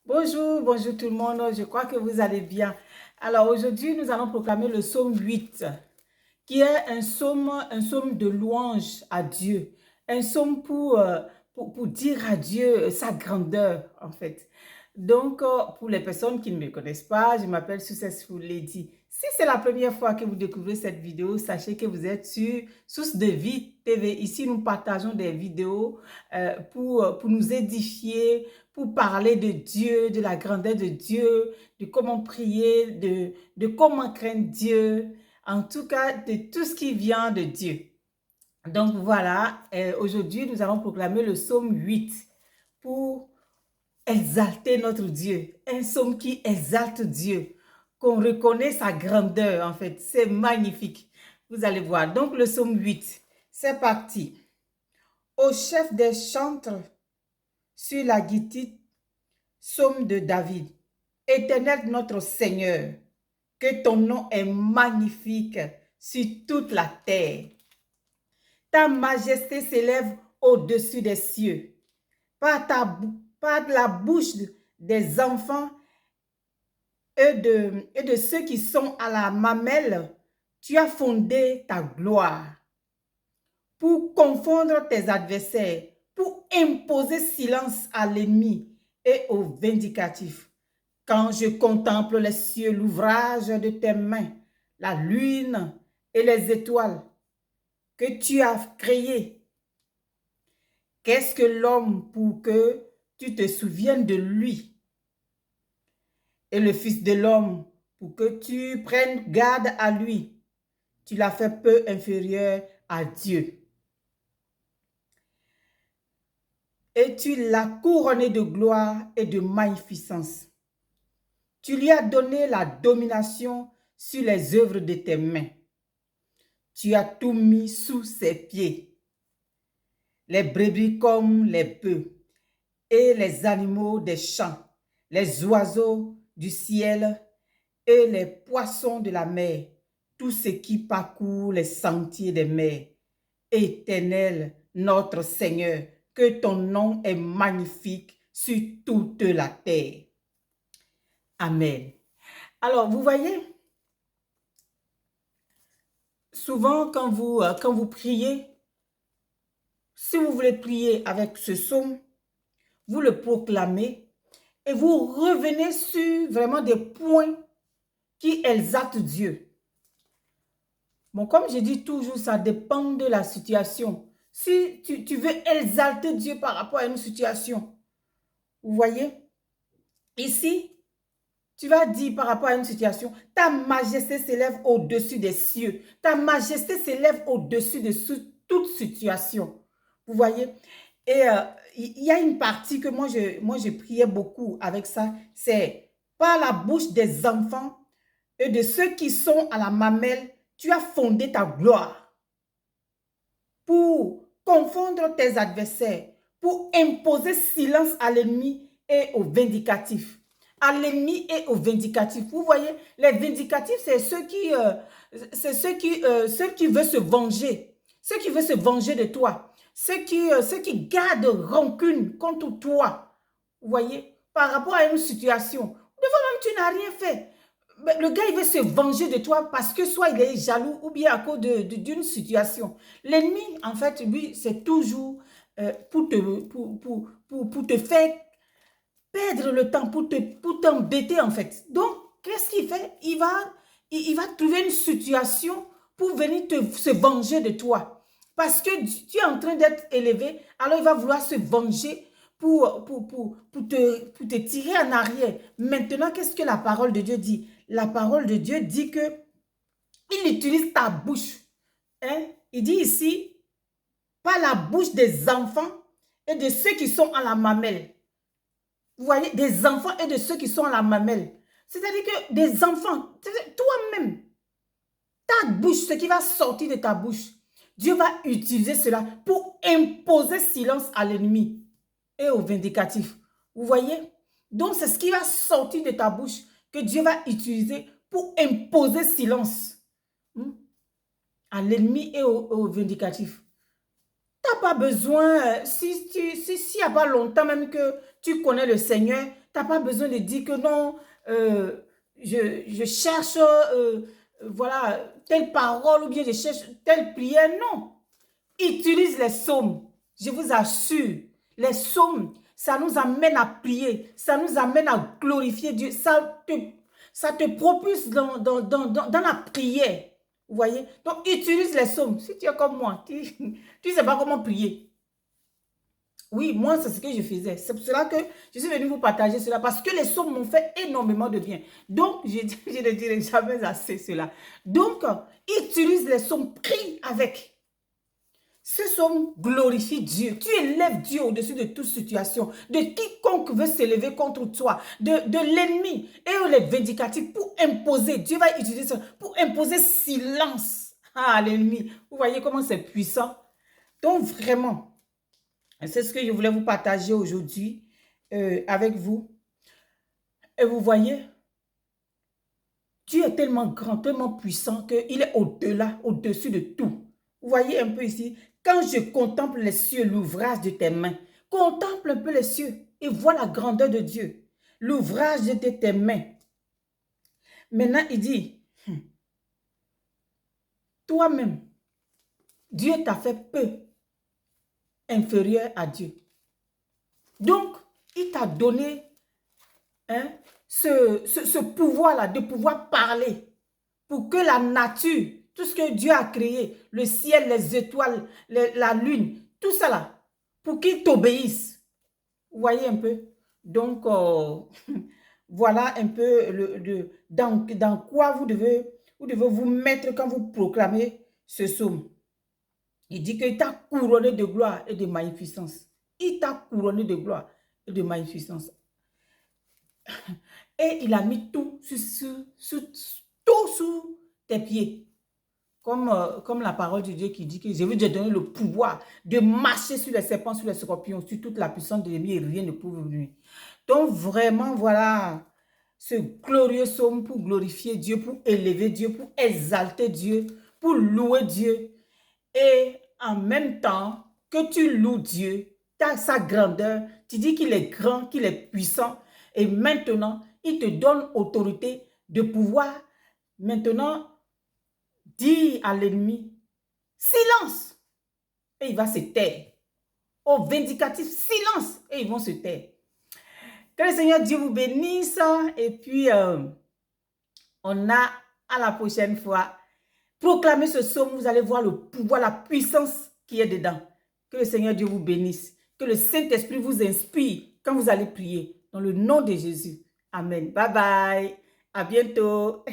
Bonjour, bonjour tout le monde. Je crois que vous allez bien. Alors aujourd'hui, nous allons proclamer le psaume 8, qui est un psaume de louange à Dieu. Un psaume pour dire à Dieu sa grandeur, en fait. Donc, pour les personnes qui ne me connaissent pas, je m'appelle Successful Lady. Si c'est la première fois que vous découvrez cette vidéo, sachez que vous êtes sur Source de Vie TV. Ici, nous partageons des vidéos pour nous édifier, pour parler de Dieu, de la grandeur de Dieu, de comment prier, de comment craindre Dieu, en tout cas de tout ce qui vient de Dieu. Donc voilà, aujourd'hui nous allons proclamer le psaume 8 pour exalter notre Dieu. Un psaume qui exalte Dieu, qu'on reconnaît sa grandeur en fait. C'est magnifique. Vous allez voir. Donc le psaume 8, c'est parti. Au chef des chantres sur la guitare, psaume de David. Éternel notre Seigneur, que ton nom est magnifique sur toute la terre. Ta majesté s'élève au-dessus des cieux. Par la bouche des enfants et de ceux qui sont à la mamelle, tu as fondé ta gloire pour confondre tes adversaires, pour imposer silence à l'ennemi et aux vindicatifs. Quand je contemple les cieux, l'ouvrage de tes mains, la lune et les étoiles que tu as créées, qu'est-ce que l'homme pour que tu te souviennes de lui? Et le Fils de l'homme pour que tu prennes garde à lui? Tu l'as fait peu inférieur à Dieu. Et tu l'as couronné de gloire et de magnificence. Tu lui as donné la domination sur les œuvres de tes mains. Tu as tout mis sous ses pieds. Les brebis comme les bœufs et les animaux des champs, les oiseaux du ciel et les poissons de la mer, tout ce qui parcourt les sentiers des mers. Éternel, notre Seigneur, que ton nom est magnifique sur toute la terre. Amen. Alors, vous voyez, souvent quand vous priez, si vous voulez prier avec ce psaume, vous le proclamez et vous revenez sur vraiment des points qui exaltent Dieu. Bon, comme je dis toujours, ça dépend de la situation. Si tu veux exalter Dieu par rapport à une situation, vous voyez, ici, tu vas dire par rapport à une situation, ta majesté s'élève au-dessus des cieux. Ta majesté s'élève au-dessus de toute situation. Vous voyez? Et il y a une partie que moi, je priais beaucoup avec ça. C'est par la bouche des enfants et de ceux qui sont à la mamelle, tu as fondé ta gloire pour confondre tes adversaires, pour imposer silence à l'ennemi et aux vindicatifs. À l'ennemi et aux vindicatifs. Vous voyez, les vindicatifs, c'est ceux qui veulent se venger. Ceux qui veulent se venger de toi. Ceux qui gardent rancune contre toi. Vous voyez, par rapport à une situation. Des fois même, tu n'as rien fait. Le gars, il veut se venger de toi parce que soit il est jaloux ou bien à cause d'une situation. L'ennemi, en fait, lui, c'est toujours pour te faire perdre le temps, pour t'embêter, en fait. Donc, qu'est-ce qu'il fait? Il va trouver une situation pour venir se venger de toi. Parce que tu es en train d'être élevé, alors il va vouloir se venger pour te tirer en arrière. Maintenant, qu'est-ce que la parole de Dieu dit? La parole de Dieu dit que il utilise ta bouche. Hein? Il dit ici, par la bouche des enfants et de ceux qui sont à la mamelle. Vous voyez, des enfants et de ceux qui sont à la mamelle. C'est-à-dire que des enfants, toi-même, ta bouche, ce qui va sortir de ta bouche, Dieu va utiliser cela pour imposer silence à l'ennemi et aux vindicatifs. Vous voyez? Donc, c'est ce qui va sortir de ta bouche que Dieu va utiliser pour imposer silence à l'ennemi et aux vindicatifs. Tu n'as pas besoin, s'il n'y a pas longtemps même que tu connais le Seigneur, Tu n'as pas besoin de dire que non, je cherche, voilà, telle parole ou bien je cherche telle prière. Non. Utilise les psaumes. Je vous assure, les psaumes, ça nous amène à prier, ça nous amène à glorifier Dieu, ça te propulse dans la prière. Vous voyez? Donc, utilise les psaumes. Si tu es comme moi, tu ne sais pas comment prier. Oui, moi, c'est ce que je faisais. C'est pour cela que je suis venue vous partager cela, parce que les psaumes m'ont fait énormément de bien. Donc, je ne dirai jamais assez cela. Donc, utilise les psaumes, prie avec. Ce psaume glorifie Dieu. Tu élèves Dieu au-dessus de toute situation, de quiconque veut s'élever contre toi, de l'ennemi et les vindicatifs pour imposer. Dieu va utiliser ça pour imposer silence à l'ennemi. Vous voyez comment c'est puissant? Donc vraiment, c'est ce que je voulais vous partager aujourd'hui avec vous. Et vous voyez, Dieu est tellement grand, tellement puissant qu'il est au-delà, au-dessus de tout. Vous voyez un peu ici, quand je contemple les cieux, l'ouvrage de tes mains, contemple un peu les cieux et vois la grandeur de Dieu, l'ouvrage de tes mains. Maintenant, il dit, toi-même, Dieu t'a fait peu inférieur à Dieu. Donc, il t'a donné ce pouvoir-là de pouvoir parler pour que la nature, tout ce que Dieu a créé, le ciel, les étoiles, la lune, tout ça là, pour qu'ils t'obéissent. Vous voyez un peu? Donc, voilà un peu dans quoi vous devez vous mettre quand vous proclamez ce psaume. Il dit qu'il t'a couronné de gloire et de magnificence. Il t'a couronné de gloire et de magnificence. Et il a mis tout sous tes pieds. Comme la parole de Dieu qui dit que je vais te donner le pouvoir de marcher sur les serpents, sur les scorpions, sur toute la puissance de l'ennemi et rien ne peut vous nuire. Donc vraiment, voilà ce glorieux psaume pour glorifier Dieu, pour élever Dieu, pour exalter Dieu, pour louer Dieu. Et en même temps que tu loues Dieu, tu as sa grandeur, tu dis qu'il est grand, qu'il est puissant. Et maintenant, il te donne autorité de pouvoir maintenant dire à l'ennemi, silence, et il va se taire. Au vindicatif, silence, et ils vont se taire. Que le Seigneur Dieu vous bénisse, et puis on a à la prochaine fois. Proclamez ce psaume, vous allez voir le pouvoir, la puissance qui est dedans. Que le Seigneur Dieu vous bénisse, que le Saint-Esprit vous inspire quand vous allez prier, dans le nom de Jésus. Amen. Bye bye. À bientôt.